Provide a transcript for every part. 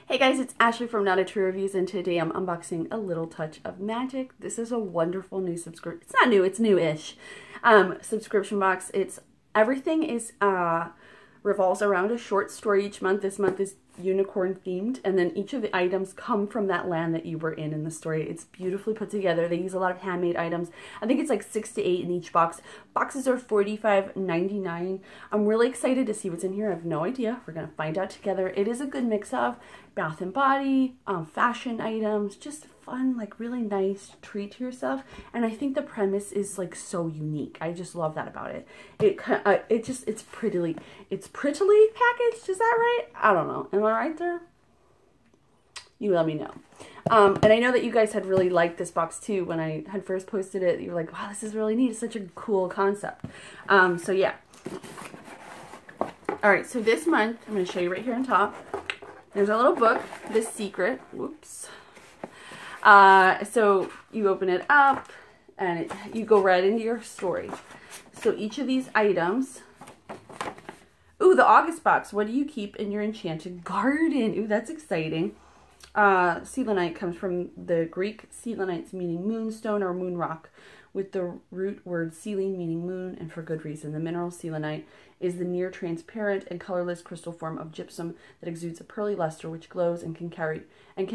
Hey guys, it's Ashley from Not a True Reviews, and today I'm unboxing a Little Touch of Magic. This is a wonderful new subscription. It's not new, it's new-ish. Subscription box. Everything is revolves around a short story each month. This month is unicorn themed, and then each of the items come from that land that you were in the story. It's beautifully put together. They use a lot of handmade items. I think it's like 6 to 8 in each box. Boxes are $45.99. I'm really excited to see what's in here. I have no idea. We're gonna find out together. It is a good mix of bath and body, fashion items, just fun, like really nice treat to yourself. And I think the premise is like so unique. I just love that about it. It's prettily packaged. Is that right? I don't know. Am I right there? You let me know. And I know that you guys had really liked this box too when I had first posted it. You were like, wow, this is really neat. It's such a cool concept. So yeah. All right, so this month, I'm going to show you right here on top. There's a little book, The Secret. Whoops. So you open it up and you go right into your story. So each of these items. Ooh, the August box. What do you keep in your enchanted garden? Ooh, that's exciting. Selenite comes from the Greek selenites, meaning moonstone or moon rock, with the root word selene, meaning moon, and for good reason. The mineral selenite is the near transparent and colorless crystal form of gypsum that exudes a pearly luster which glows and can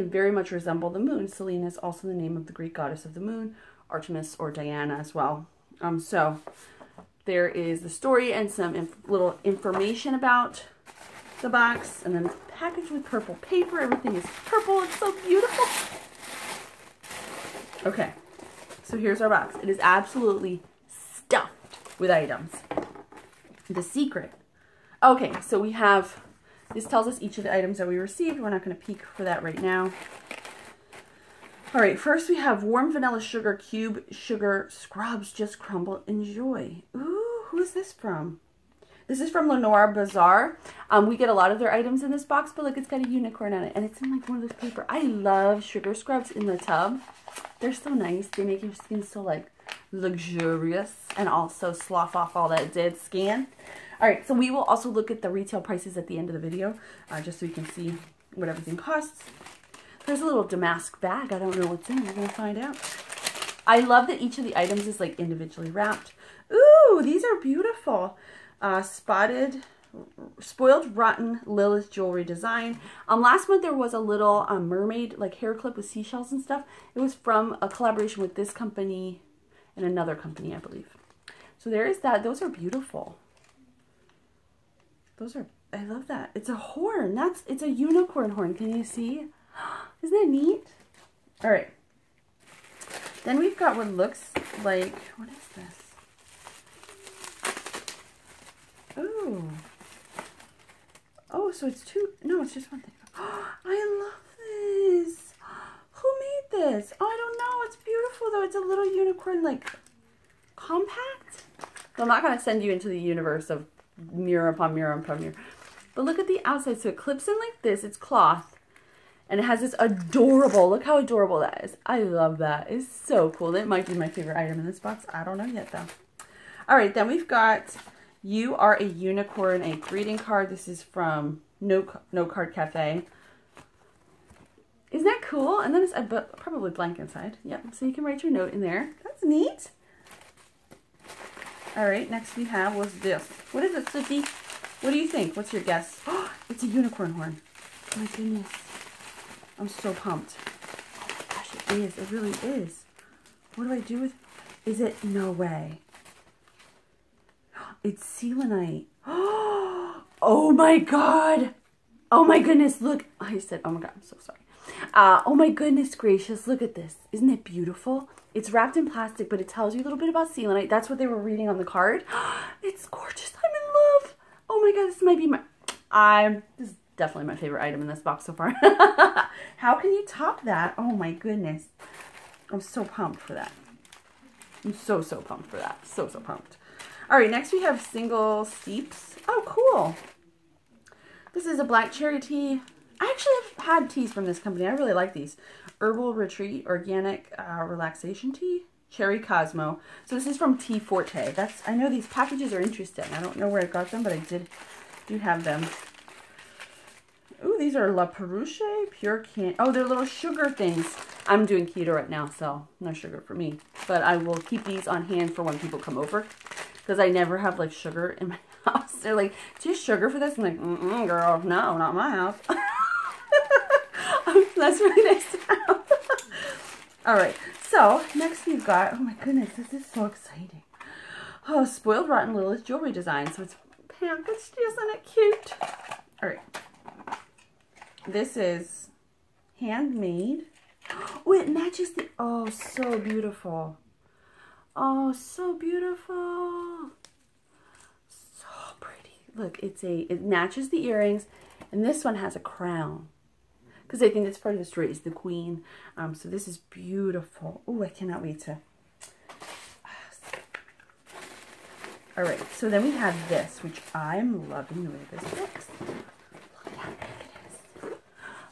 very much resemble the moon. Selene is also the name of the Greek goddess of the moon, Artemis or Diana as well. So there is the story and some little information about the box, and then it's packaged with purple paper. Everything is purple. It's so beautiful. Okay, so here's our box. It is absolutely stuffed with items. The Secret. Okay, so we have, this tells us each of the items that we received. We're not going to peek for that right now. All right, first we have warm vanilla sugar cube sugar scrubs. Just crumble, enjoy. Ooh, who is this from? This is from Lenore Bazaar. We get a lot of their items in this box, but look, it's got a unicorn on it, and it's in like one of those paper. I love sugar scrubs in the tub. They're so nice. They make your skin so like luxurious and also slough off all that dead skin. All right, so we will also look at the retail prices at the end of the video, just so you can see what everything costs. There's a little damask bag. I don't know what's in it. We're going to find out. I love that each of the items is like individually wrapped. Ooh, these are beautiful. Spoiled Rotten Lilith jewelry design. Last month there was a little mermaid like hair clip with seashells and stuff. It was from a collaboration with this company and another company, I believe. So there is that. Those are beautiful. I love that. It's a horn. It's a unicorn horn. Can you see? Isn't that neat? All right. Then we've got what looks like, what is this? Oh. Oh, so it's two, no, it's just one thing. I love this. Who made this? Oh, I don't know. It's beautiful though. It's a little unicorn like compact. So I'm not going to send you into the universe of mirror upon mirror upon mirror. But look at the outside. So it clips in like this. It's cloth. And it has this adorable, look how adorable that is. I love that. It's so cool. That might be my favorite item in this box. I don't know yet though. All right, then we've got You Are a Unicorn, a greeting card. This is from No Card Cafe. Isn't that cool? And then it's probably blank inside. Yep, so you can write your note in there. That's neat. All right, next we have, what's this? What is it, Sophie? What do you think? What's your guess? Oh, it's a unicorn horn. Oh my goodness. I'm so pumped. Oh my gosh, it is. It really is. What do I do with, is it? No way. It's selenite. Oh my God. Oh my goodness, look. I said, oh my God, I'm so sorry. Oh my goodness gracious, look at this. Isn't it beautiful? It's wrapped in plastic, but it tells you a little bit about selenite. That's what they were reading on the card. It's gorgeous. I'm in love. Oh my God, this might be this is definitely my favorite item in this box so far. How can you top that? Oh my goodness. I'm so pumped for that. I'm so pumped for that. So pumped. All right, next we have single steeps. Oh, cool. This is a black cherry tea. I actually have had teas from this company. I really like these. Herbal Retreat Organic Relaxation Tea. Cherry Cosmo. So this is from Tea Forte. I know these packages are interesting. I don't know where I got them, but I do have them. Ooh, these are La Peruche Pure Can. Oh, they're little sugar things. I'm doing keto right now, so no sugar for me. But I will keep these on hand for when people come over. Because I never have, like, sugar in my house. They're like, do you have sugar for this? I'm like, girl, no, not my house. That's really nice to have. All right, so next we've got, oh my goodness, this is so exciting. Oh, Spoiled Rotten Littlest jewelry design. So it's packaged, isn't it cute? All right. This is handmade. Oh, it matches the, oh, so beautiful. Oh, so beautiful. So pretty. Look, it matches the earrings, and this one has a crown. Because I think it's part of the story, is the queen. So this is beautiful. Oh, I cannot wait to. All right, so then we have this, which I'm loving the way this looks. Look how big it is.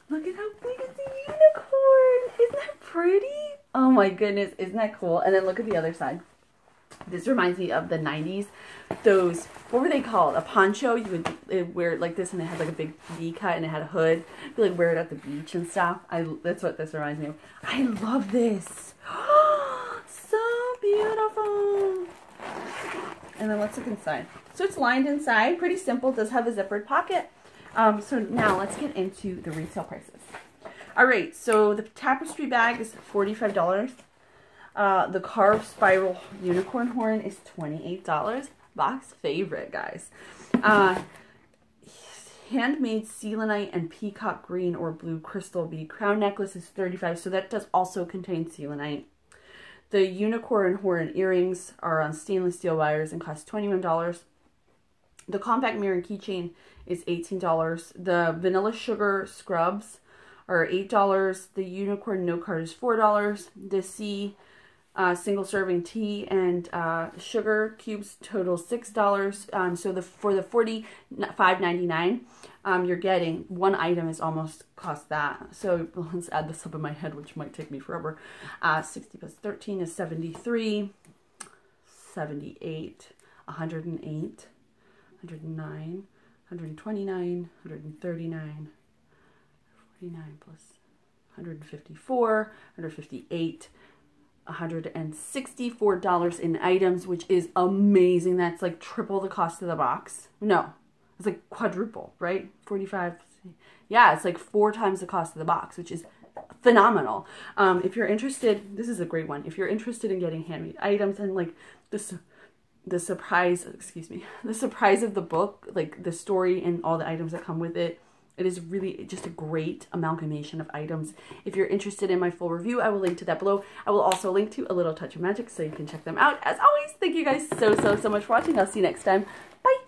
Look at how big it's a unicorn. Isn't that pretty? Oh my goodness, isn't that cool? And then look at the other side. This reminds me of the 90s. Those, what were they called? A poncho. You would wear it like this, and it had like a big V cut, and it had a hood. You like wear it at the beach and stuff. That's what this reminds me of. I love this. So beautiful. And then let's look inside. So it's lined inside, pretty simple. It does have a zippered pocket. So now let's get into the retail prices. All right, so the tapestry bag is $45. The carved spiral unicorn horn is $28. Box favorite, guys. Handmade selenite and peacock green or blue crystal bead crown necklace is $35. So that does also contain selenite. The unicorn horn earrings are on stainless steel wires and cost $21. The compact mirror and keychain is $18. The vanilla sugar scrubs are $8. The unicorn note card is $4. The C single serving tea and sugar cubes total $6. So for the $45.99, you're getting one item is almost cost that. So let's add this up in my head, which might take me forever. 60 plus 13 is 73, 78, 108, 109, 129, 139, 49 plus 154, 158. $164 in items, which is amazing. That's like triple the cost of the box. No, it's like quadruple, right? 45. Yeah, it's like 4 times the cost of the box, which is phenomenal. If you're interested, this is a great one. If you're interested in getting handmade items and like the surprise, excuse me, the surprise of the book, like the story and all the items that come with it, it is really just a great amalgamation of items. If you're interested in my full review, I will link to that below. I will also link to A Little Touch of Magic so you can check them out. As always, thank you guys so much for watching. I'll see you next time. Bye!